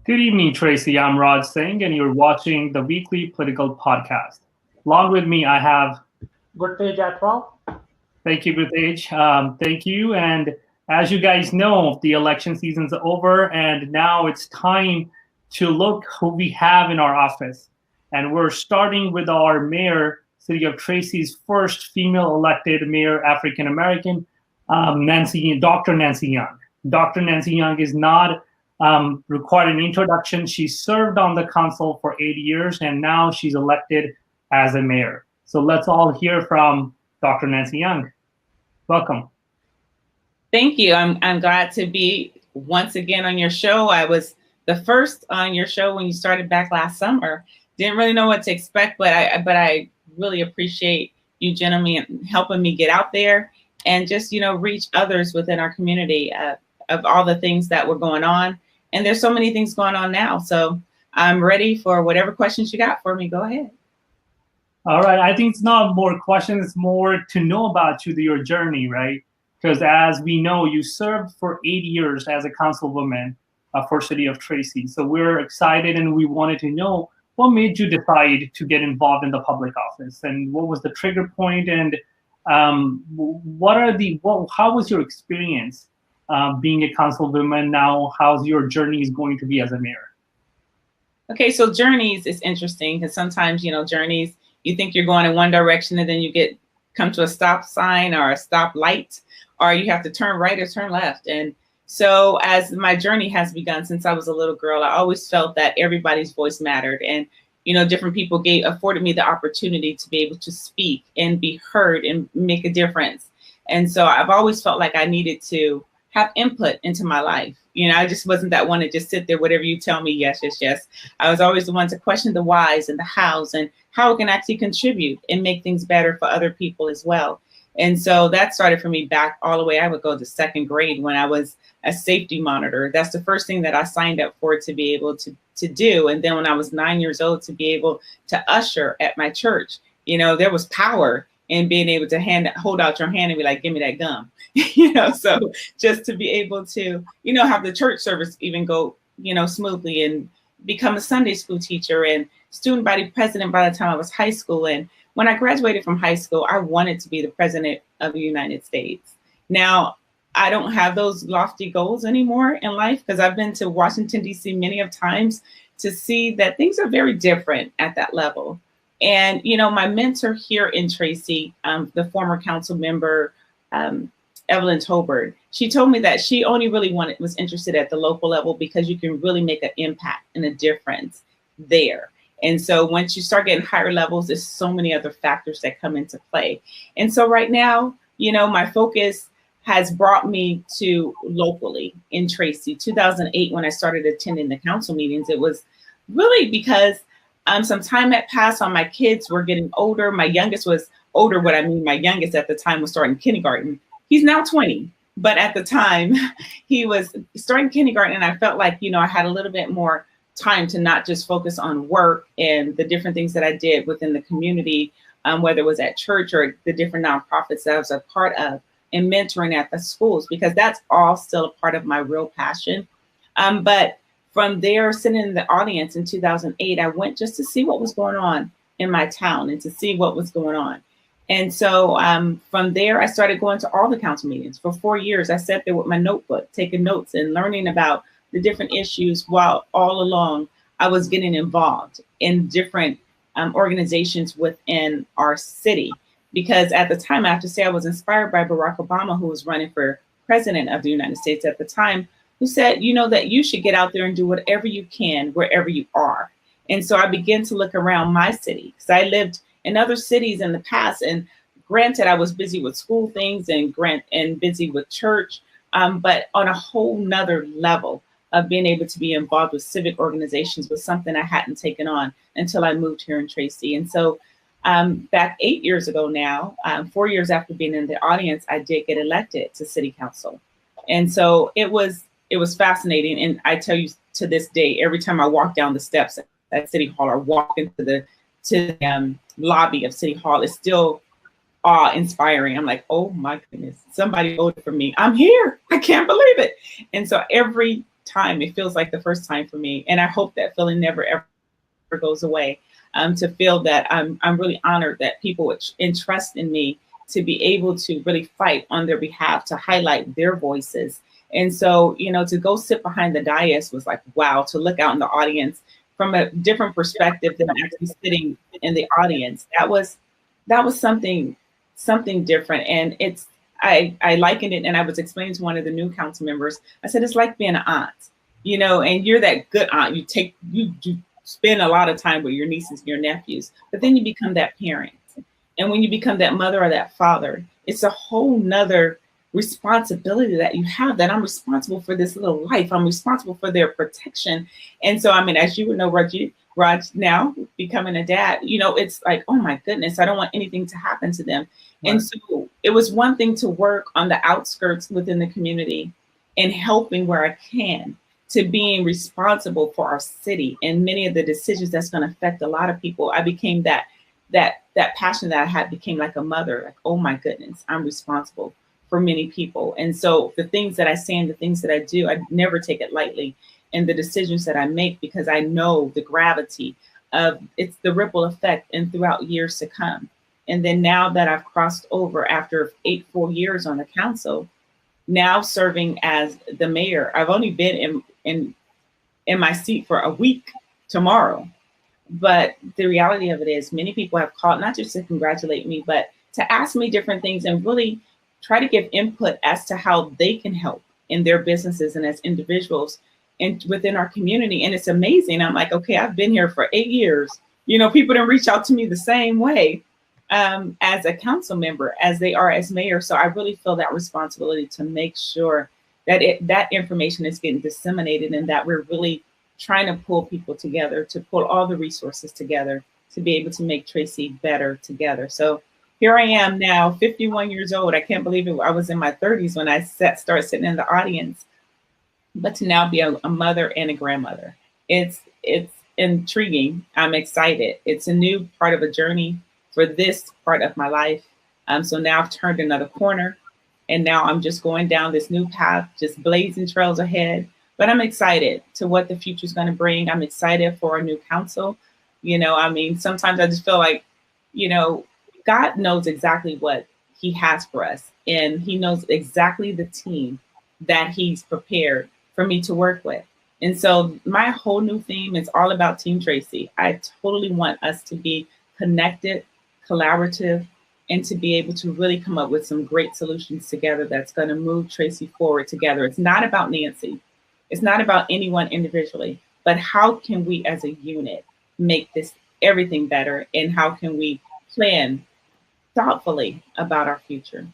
Good evening, Tracy. I'm Raj Singh, and you're watching the weekly political podcast. Along with me, I have. Gurtej Atwal. Thank you, Gurtej. Thank you. And as you guys know, the election season's over, and now it's time to look who we have in our office. And we're starting with our mayor, City of Tracy's first female elected mayor, African American, Dr. Nancy Young. Dr. Nancy Young is not required an introduction. She served on the council for 8 years, and now she's elected as a mayor. So let's all hear from Dr. Nancy Young. Welcome. Thank you. I'm glad to be once again on your show. I was the first on your show when you started back last summer. Didn't really know what to expect, but I really appreciate you gentlemen helping me get out there and just reach others within our community of all the things that were going on. And there's so many things going on now. So I'm ready for whatever questions you got for me. Go ahead. All right. I think it's not more questions, it's more to know about your journey, right? Because as we know, you served for 8 years as a councilwoman for City of Tracy. So we're excited and we wanted to know what made you decide to get involved in the public office and what was the trigger point and how was your experience being a councilwoman now? How's your journey is going to be as a mayor? Okay, so journeys is interesting because sometimes, journeys, you think you're going in one direction and then you come to a stop sign or a stop light, or you have to turn right or turn left. And so as my journey has begun since I was a little girl, I always felt that everybody's voice mattered. And, different people afforded me the opportunity to be able to speak and be heard and make a difference. And so I've always felt like I needed to have input into my life. I just wasn't that one to just sit there, whatever you tell me, yes, yes, yes. I was always the one to question the whys and the hows and how it can actually contribute and make things better for other people as well. And so that started for me back all the way. I would go to second grade when I was a safety monitor. That's the first thing that I signed up for to be able to do. And then when I was 9 years old, to be able to usher at my church, there was power in being able to hold out your hand and be like, give me that gum, so just to be able to, have the church service even go, smoothly and become a Sunday school teacher and student body president by the time I was high school. And when I graduated from high school, I wanted to be the president of the United States. Now, I don't have those lofty goals anymore in life because I've been to Washington, D.C. many of times to see that things are very different at that level. And, my mentor here in Tracy, the former council member, Evelyn Tolbert, she told me that she only really was interested at the local level because you can really make an impact and a difference there. And so once you start getting higher levels, there's so many other factors that come into play. And so right now, my focus has brought me to locally in Tracy. 2008, when I started attending the council meetings, it was really because some time had passed on. My kids were getting older. My youngest was older. What I mean, my youngest at the time was starting kindergarten. He's now 20, but at the time he was starting kindergarten. And I felt like, I had a little bit more time to not just focus on work and the different things that I did within the community, whether it was at church or the different nonprofits that I was a part of and mentoring at the schools, because that's all still a part of my real passion. But from there, sitting in the audience in 2008, I went just to see what was going on in my town and to see what was going on. And so from there, I started going to all the council meetings. For 4 years, I sat there with my notebook, taking notes and learning about the different issues while all along I was getting involved in different organizations within our city. Because at the time, I have to say, I was inspired by Barack Obama, who was running for president of the United States at the time, who said, that you should get out there and do whatever you can, wherever you are. And so I began to look around my city because I lived in other cities in the past. And granted, I was busy with school things and busy with church, but on a whole nother level of being able to be involved with civic organizations was something I hadn't taken on until I moved here in Tracy. And so back 8 years ago now, 4 years after being in the audience, I did get elected to city council. And so it was fascinating. And I tell you, to this day, every time I walk down the steps at City Hall or walk into the lobby of City Hall, it's still awe-inspiring. I'm like, oh my goodness, somebody voted for me. I'm here. I can't believe it. And so every time. It feels like the first time for me. And I hope that feeling never, ever goes away. To feel that I'm really honored that people would entrust in me to be able to really fight on their behalf, to highlight their voices. And so, you know, to go sit behind the dais was like, wow, to look out in the audience from a different perspective than actually sitting in the audience. That was something different. And I likened it, and I was explaining to one of the new council members, I said, it's like being an aunt, you know, and you're that good aunt. You spend a lot of time with your nieces and your nephews, but then you become that parent. And when you become that mother or that father, it's a whole nother responsibility that you have, that I'm responsible for this little life. I'm responsible for their protection. And so, I mean, as you would know, Raj, now becoming a dad, you know, it's like, oh my goodness, I don't want anything to happen to them. Right. And so it was one thing to work on the outskirts within the community and helping where I can, to being responsible for our city and many of the decisions that's going to affect a lot of people. I became that passion that I had became like a mother, like, oh my goodness, I'm responsible for many people. And so the things that I say and the things that I do, I never take it lightly. And the decisions that I make, because I know the gravity of it's the ripple effect and throughout years to come. And then now that I've crossed over after 4 years on the council, now serving as the mayor, I've only been in my seat for a week tomorrow. But the reality of it is many people have called, not just to congratulate me, but to ask me different things and really try to give input as to how they can help in their businesses and as individuals and within our community. And it's amazing. I'm like, okay, I've been here for 8 years. You know, people didn't reach out to me the same way as a council member as they are as mayor. So I really feel that responsibility to make sure that that information is getting disseminated and that we're really trying to pull people together, to pull all the resources together to be able to make Tracy better together. So here I am now, 51 years old. I can't believe it. I was in my 30s when I started sitting in the audience, but to now be a mother and a grandmother, it's intriguing. I'm excited. It's a new part of a journey for this part of my life. So now I've turned another corner, and now I'm just going down this new path, just blazing trails ahead. But I'm excited to what the future is going to bring. I'm excited for our new council. You know, I mean, sometimes I just feel like, you know, God knows exactly what he has for us. And he knows exactly the team that he's prepared for me to work with. And so my whole new theme is all about Team Tracy. I totally want us to be connected, collaborative, and to be able to really come up with some great solutions together that's going to move Tracy forward together. It's not about Nancy. It's not about anyone individually, but how can we as a unit make this everything better, and how can we plan thoughtfully about our future?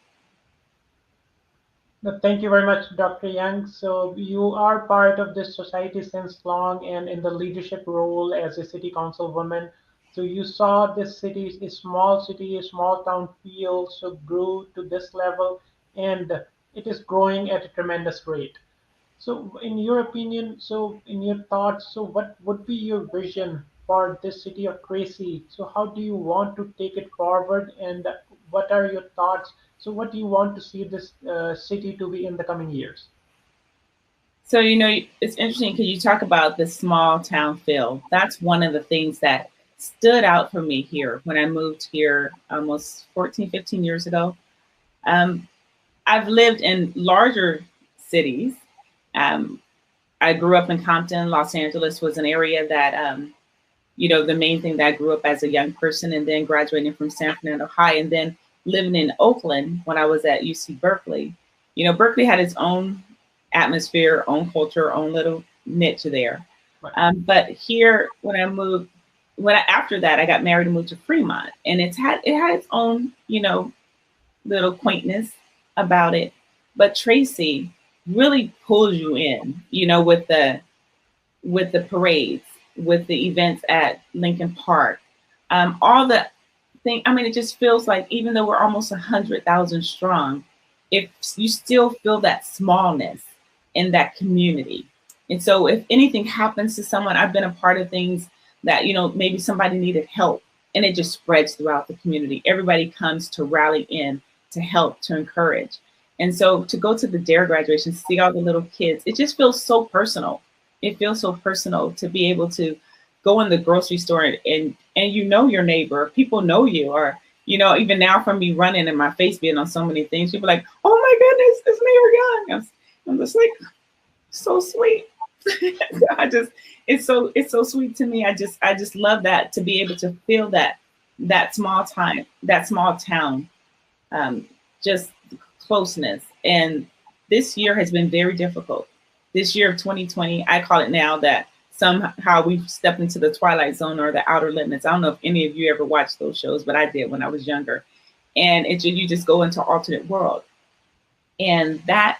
Thank you very much, Dr. Young. So you are part of this society since long and in the leadership role as a city councilwoman. So you saw this city, a small city, a small town feel, so grew to this level, and it is growing at a tremendous rate. So in your opinion, so in your thoughts, so what would be your vision for this city of Tracy? So how do you want to take it forward, and what are your thoughts? So what do you want to see this city to be in the coming years? So, you know, it's interesting because you talk about the small town feel. That's one of the things that stood out for me here when I moved here almost 14, 15 years ago. I've lived in larger cities. I grew up in Compton. Los Angeles was an area that, you know, the main thing that I grew up as a young person, and then graduating from San Fernando High, and then living in Oakland when I was at UC Berkeley. You know, Berkeley had its own atmosphere, own culture, own little niche there. Right. But here, when I moved, after that, I got married and moved to Fremont, and it had its own, you know, little quaintness about it. But Tracy really pulls you in, you know, with the parades, with the events at Lincoln Park, all the thing. I mean, it just feels like even though we're almost 100,000 strong, if you still feel that smallness in that community. And so if anything happens to someone, I've been a part of things that, you know, maybe somebody needed help, and it just spreads throughout the community. Everybody comes to rally in to help, to encourage. And so to go to the DARE graduation, see all the little kids, it just feels so personal. It feels so personal to be able to go in the grocery store and you know your neighbor, people know you, or, you know, even now from me running and my face being on so many things, people are like, oh my goodness, it's Mayor Young. I'm just like, so sweet. It's so sweet to me. I just love that, to be able to feel that small town, just closeness. And this year has been very difficult. This year of 2020, I call it now that somehow we've stepped into the twilight zone or the outer limits. I don't know if any of you ever watched those shows, but I did when I was younger. And you just go into alternate world. And that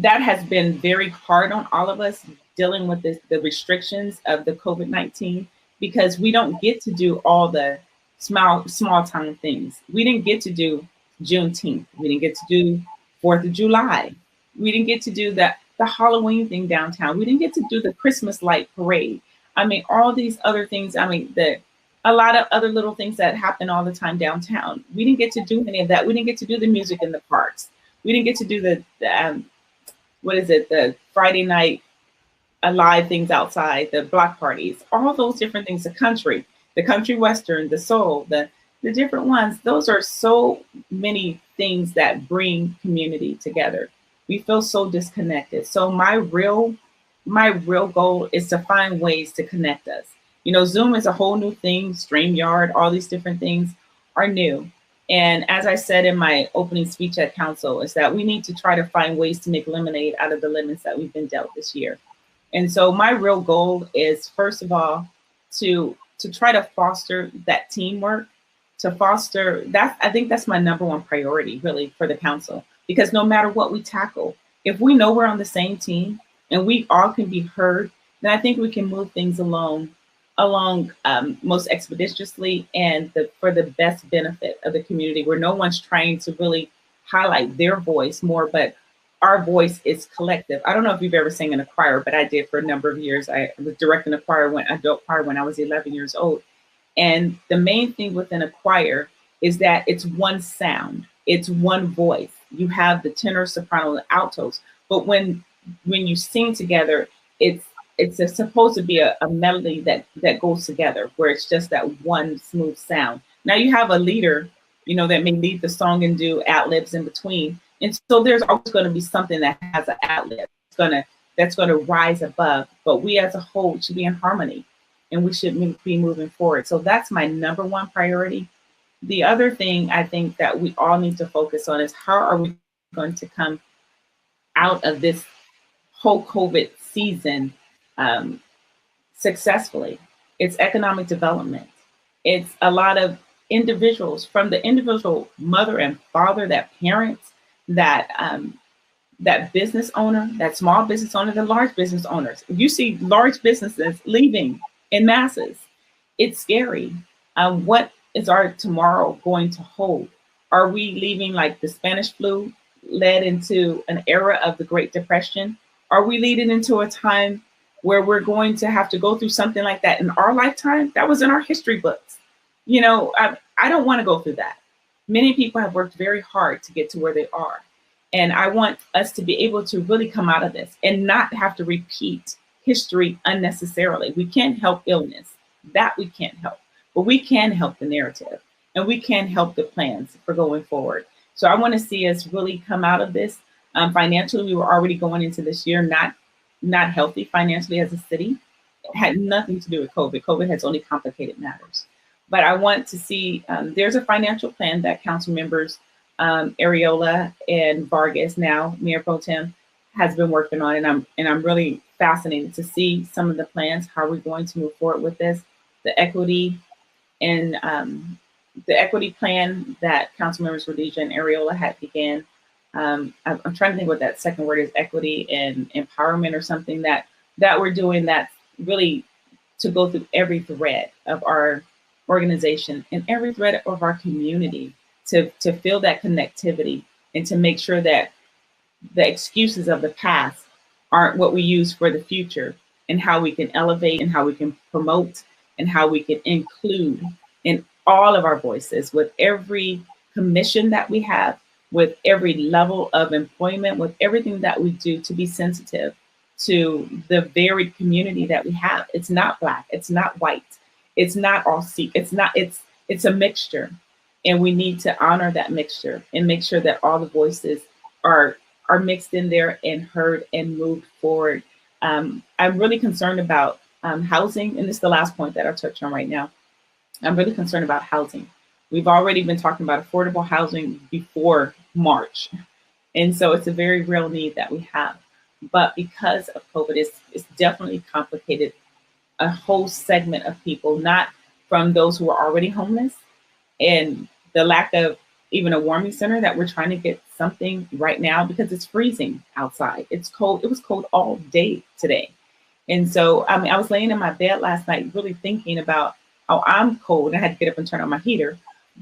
has been very hard on all of us, dealing with the restrictions of the COVID-19, because we don't get to do all the small town things. We didn't get to do Juneteenth. We didn't get to do 4th of July. We didn't get to do the Halloween thing downtown. We didn't get to do the Christmas light parade. I mean, all these other things. I mean, a lot of other little things that happen all the time downtown. We didn't get to do any of that. We didn't get to do the music in the parks. We didn't get to do the Friday night live things outside, the block parties, all those different things, the country western, the soul, the different ones. Those are so many things that bring community together. We feel so disconnected. So my real goal is to find ways to connect us. You know, Zoom is a whole new thing. StreamYard, all these different things are new. And as I said in my opening speech at council, is that we need to try to find ways to make lemonade out of the lemons that we've been dealt this year. And so my real goal is, first of all, to try to foster that teamwork, to foster that. I think that's my number one priority, really, for the council, because no matter what we tackle, if we know we're on the same team and we all can be heard, then I think we can move things along most expeditiously and for the best benefit of the community, where no one's trying to really highlight their voice more, but our voice is collective. I don't know if you've ever sang in a choir, but I did for a number of years. I was directing a adult choir when I was 11 years old. And the main thing within a choir is that it's one sound, it's one voice. You have the tenor, soprano, and altos. But when you sing together, it's supposed to be a melody that goes together, where it's just that one smooth sound. Now you have a leader, you know, that may lead the song and do ad-libs in between. And so there's always going to be something that has an ad-lib that's going to rise above. But we as a whole should be in harmony, and we should be moving forward. So that's my number one priority. The other thing I think that we all need to focus on is, how are we going to come out of this whole COVID season successfully? It's economic development. It's a lot of individuals, from the individual mother and father, that parents, that business owner, that small business owner, the large business owners. You see large businesses leaving in masses. It's scary. What is our tomorrow going to hold? Are we leaving like the Spanish flu led into an era of the Great Depression? Are we leading into a time where we're going to have to go through something like that in our lifetime? That was in our history books. You know, I don't want to go through that. Many people have worked very hard to get to where they are. And I want us to be able to really come out of this and not have to repeat history unnecessarily. We can't help illness. That we can't help. But we can help the narrative, and we can help the plans for going forward. So I want to see us really come out of this. Financially, we were already going into this year not healthy financially as a city. It had nothing to do with COVID. COVID has only complicated matters. But I want to see, there's a financial plan that council members, Areola and Vargas, now Mayor Pro Tem, has been working on, and I'm really fascinated to see some of the plans, how we're going to move forward with this, the equity and the equity plan that council members Rhodesia and Areola had began. I'm trying to think what that second word is, equity and empowerment or something that we're doing, that's really to go through every thread of our organization and every thread of our community to feel that connectivity and to make sure that the excuses of the past aren't what we use for the future, and how we can elevate and how we can promote and how we can include in all of our voices with every commission that we have, with every level of employment, with everything that we do, to be sensitive to the varied community that we have. It's not Black, it's not white, it's not all Sikh, it's a mixture. And we need to honor that mixture and make sure that all the voices are mixed in there and heard and moved forward. I'm really concerned about housing, and this is the last point that I'll touch on right now. I'm really concerned about housing. We've already been talking about affordable housing before March. And so it's a very real need that we have. But because of COVID, it's definitely complicated a whole segment of people, not from those who are already homeless and the lack of even a warming center, that we're trying to get something right now because it's freezing outside. It's cold. It was cold all day today. And so, I mean, I was laying in my bed last night really thinking about how I'm cold and I had to get up and turn on my heater,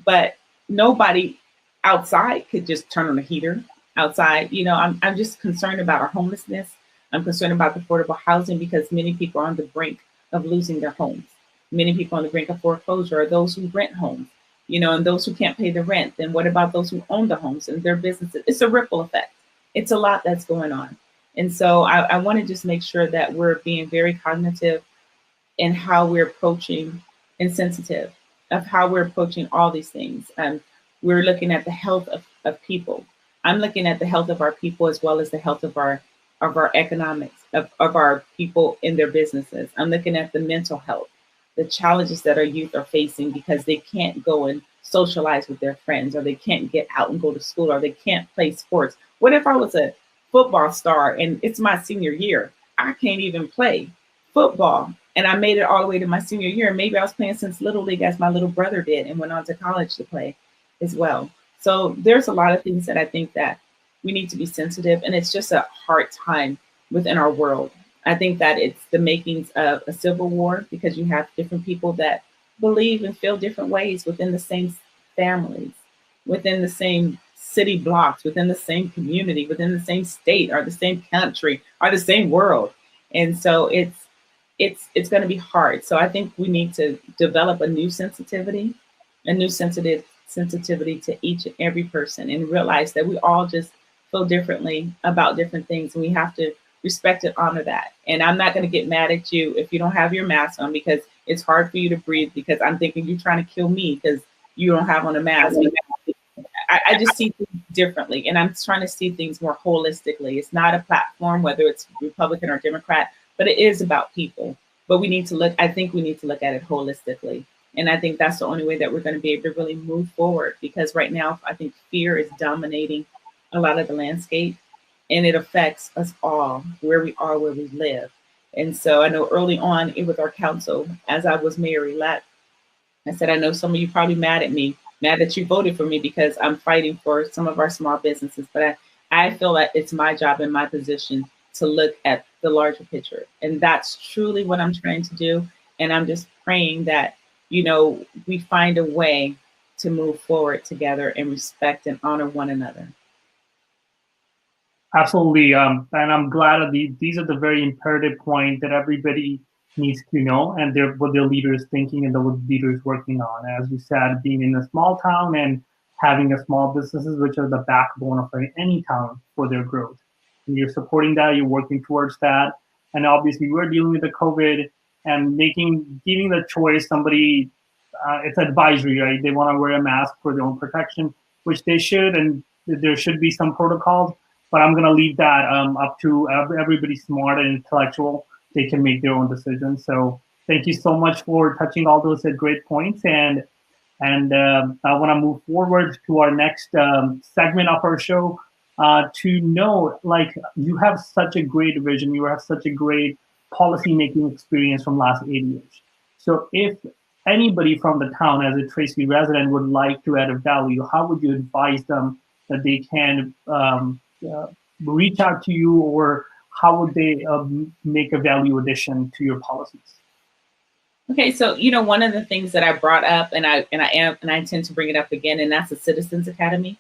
but nobody outside could just turn on the heater outside. You know, I'm just concerned about our homelessness. I'm concerned about the affordable housing because many people are on the brink of losing their homes. Many people on the brink of foreclosure are those who rent homes, you know, and those who can't pay the rent. Then what about those who own the homes and their businesses? It's a ripple effect. It's a lot that's going on. And so I want to just make sure that we're being very cognitive in how we're approaching and sensitive of how we're approaching all these things. We're looking at the health of people. I'm looking at the health of our people as well as the health of our economics, of our people in their businesses. I'm looking at the mental health, the challenges that our youth are facing because they can't go and socialize with their friends, or they can't get out and go to school, or they can't play sports. What if I was a football star and it's my senior year? I can't even play football. And I made it all the way to my senior year. Maybe I was playing since Little League, as my little brother did, and went on to college to play as well. So there's a lot of things that I think that we need to be sensitive, and it's just a hard time within our world. I think that it's the makings of a civil war because you have different people that believe and feel different ways within the same families, within the same city blocks, within the same community, within the same state, or the same country, or the same world. And so it's going to be hard. So I think we need to develop a new sensitivity to each and every person, and realize that we all just feel differently about different things, and we have to respect and honor that. And I'm not going to get mad at you if you don't have your mask on, because it's hard for you to breathe, because I'm thinking you're trying to kill me because you don't have on a mask. I just see things differently, and I'm trying to see things more holistically. It's not a platform, whether it's Republican or Democrat, but it is about people. But I think we need to look at it holistically. And I think that's the only way that we're going to be able to really move forward, because right now, I think fear is dominating a lot of the landscape, and it affects us all where we are, where we live. And so I know early on with our council, as I was mayor-elect, I said, I know some of you probably mad at me, mad that you voted for me because I'm fighting for some of our small businesses. But I feel that it's my job and my position to look at the larger picture. And that's truly what I'm trying to do. And I'm just praying that, you know, we find a way to move forward together and respect and honor one another. Absolutely. And I'm glad that these are the very imperative points that everybody needs to know, and what their leader is thinking and what the leader is working on. As you said, being in a small town and having a small businesses, which are the backbone of any town for their growth. And you're supporting that, you're working towards that. And obviously we're dealing with the COVID and giving the choice, somebody, it's advisory, right? They want to wear a mask for their own protection, which they should, and there should be some protocols. But I'm going to leave that up to everybody smart and intellectual. They can make their own decisions. So thank you so much for touching all those great points. And I want to move forward to our next segment of our show to know, like, you have such a great vision. You have such a great policy-making experience from last 8 years. So if anybody from the town as a Tracy resident would like to add a value, how would you advise them that they can reach out to you, or how would they make a value addition to your policies? Okay, so one of the things that I brought up, and I intend to bring it up again, and that's the Citizens Academy,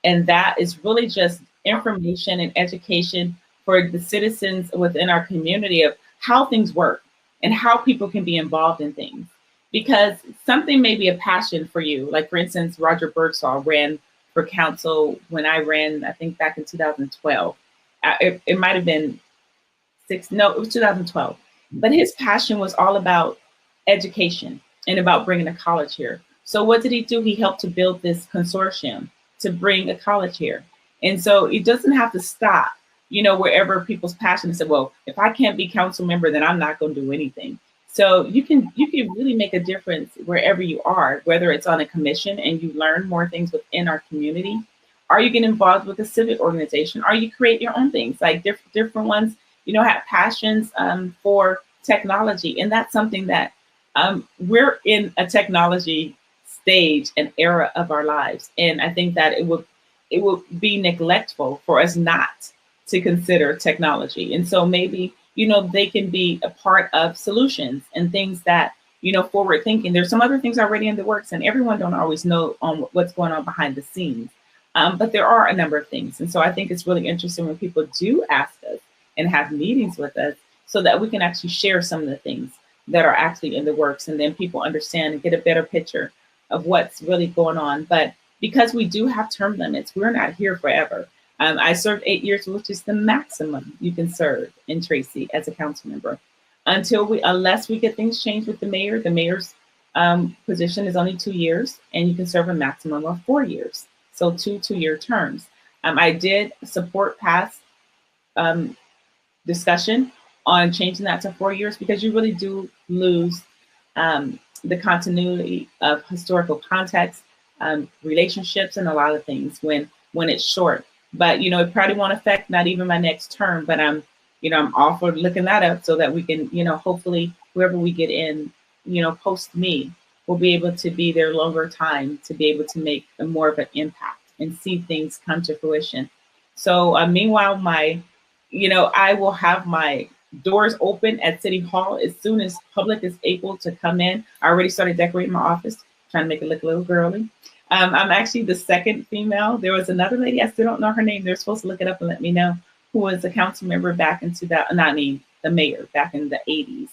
and that is really just information and education for the citizens within our community of how things work and how people can be involved in things. Because something may be a passion for you, like for instance, Roger Birdsall ran for council when I ran, I think back in 2012. It might have been no, it was 2012. But his passion was all about education and about bringing a college here. So what did he do? He helped to build this consortium to bring a college here. And so it doesn't have to stop, wherever people's passion is. Well, if I can't be council member, then I'm not going to do anything. So you can really make a difference wherever you are, whether it's on a commission and you learn more things within our community, or you get involved with a civic organization, or you create your own things, like different ones, have passions for technology. And that's something that we're in a technology stage and era of our lives. And I think that it would be neglectful for us not to consider technology. And so maybe, they can be a part of solutions and things that, forward thinking. There's some other things already in the works, and everyone don't always know on what's going on behind the scenes. But there are a number of things. And so I think it's really interesting when people do ask us and have meetings with us so that we can actually share some of the things that are actually in the works, and then people understand and get a better picture of what's really going on. But because we do have term limits, we're not here forever. I served 8 years, which is the maximum you can serve in Tracy as a council member, unless we get things changed with the mayor. The mayor's position is only 2 years, and you can serve a maximum of 4 years. So 2-year terms. I did support past discussion on changing that to 4 years, because you really do lose the continuity of historical context, relationships, and a lot of things when it's short. But it probably won't affect not even my next term. But I'm all for looking that up so that we can, hopefully whoever we get in, post me, will be able to be there longer time to be able to make more of an impact and see things come to fruition. So meanwhile, I will have my doors open at City Hall as soon as public is able to come in. I already started decorating my office, trying to make it look a little girly. I'm actually the second female. There was another lady, I still don't know her name. They're supposed to look it up and let me know, who was a council member back in the mayor back in the 80s.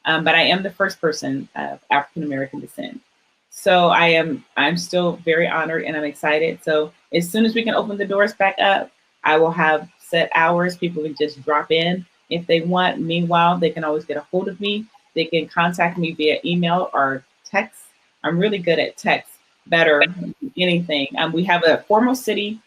But I am the first person of African-American descent. So I'm still very honored, and I'm excited. So as soon as we can open the doors back up, I will have set hours. People can just drop in if they want. Meanwhile, they can always get a hold of me. They can contact me via email or text. I'm really good at text, better than anything. We have a formal city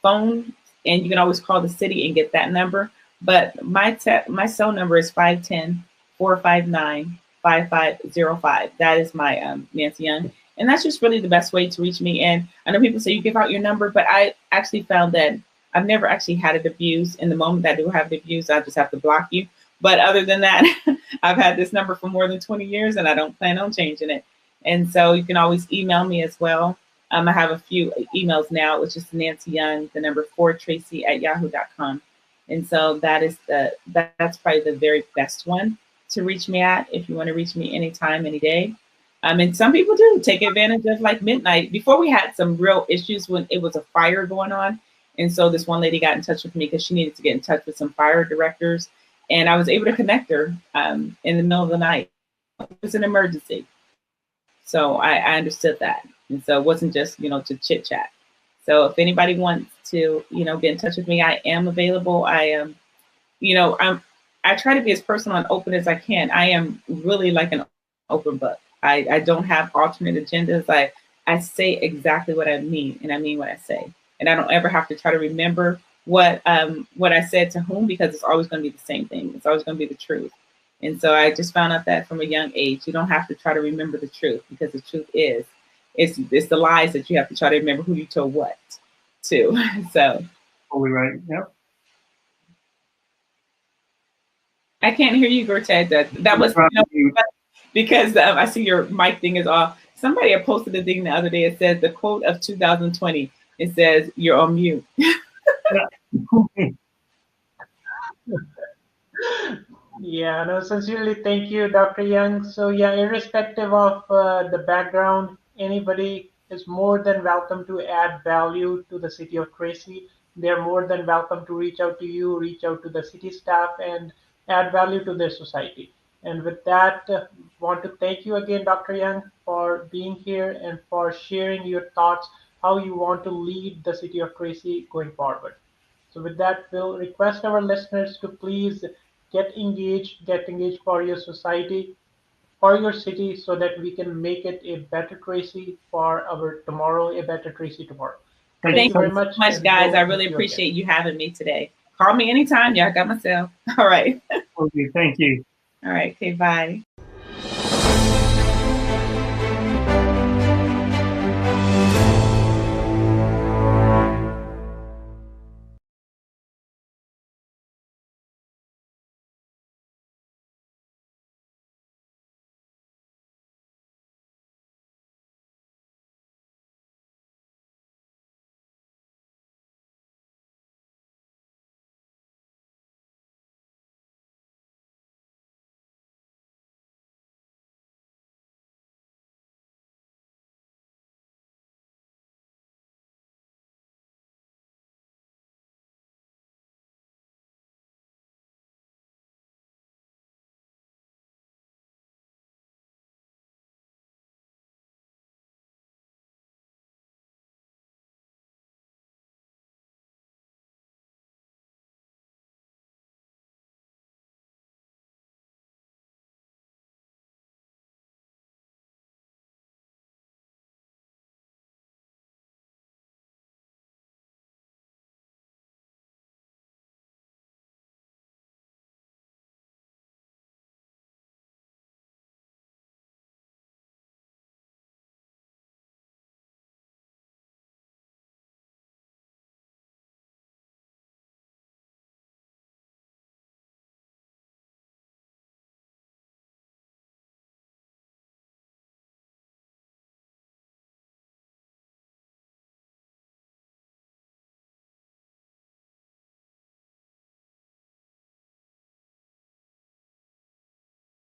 phone, and you can always call the city and get that number. But my cell number is 510-459-5505. That is my Nancy Young. And that's just really the best way to reach me. And I know people say you give out your number, but I actually found that I've never actually had it abused. In the moment that I do have it abused, I just have to block you. But other than that, I've had this number for more than 20 years, and I don't plan on changing it. And so you can always email me as well. I have a few emails now, which is Nancy Young, the number 4 Tracy@yahoo.com. And so that's probably the very best one to reach me at if you want to reach me anytime, any day. And some people do take advantage of like midnight. Before, we had some real issues when it was a fire going on. And so this one lady got in touch with me because she needed to get in touch with some fire directors. And I was able to connect her in the middle of the night. It was an emergency. So I understood that. And so it wasn't just, to chit chat. So if anybody wants to, get in touch with me, I am available. I am, I try to be as personal and open as I can. I am really like an open book. I don't have alternate agendas. I say exactly what I mean, and I mean what I say. And I don't ever have to try to remember what I said to whom, because it's always going to be the same thing. It's always going to be the truth. And so I just found out that from a young age, you don't have to try to remember the truth, because the truth is, it's the lies that you have to try to remember who you told what to. So. Totally right. Yep. I can't hear you, Gorted. That was because I see your mic thing is off. Somebody had posted a thing the other day. It says the quote of 2020. It says you're on mute. Yeah, no, sincerely, thank you, Dr. Young. So yeah, irrespective of the background, anybody is more than welcome to add value to the city of Tracy. They're more than welcome to reach out to you, reach out to the city staff, and add value to their society. And with that, want to thank you again, Dr. Young, for being here and for sharing your thoughts how you want to lead the city of Tracy going forward. So with that, we'll request our listeners to please get engaged for your society, for your city, so that we can make it a better Tracy for our tomorrow, a better Tracy tomorrow. Thank you Thank very you so much, much, and guys. I we'll really meet you again. appreciate you having me today. Call me anytime. Y'all got myself. All right. Okay, thank you. All right. Okay, bye.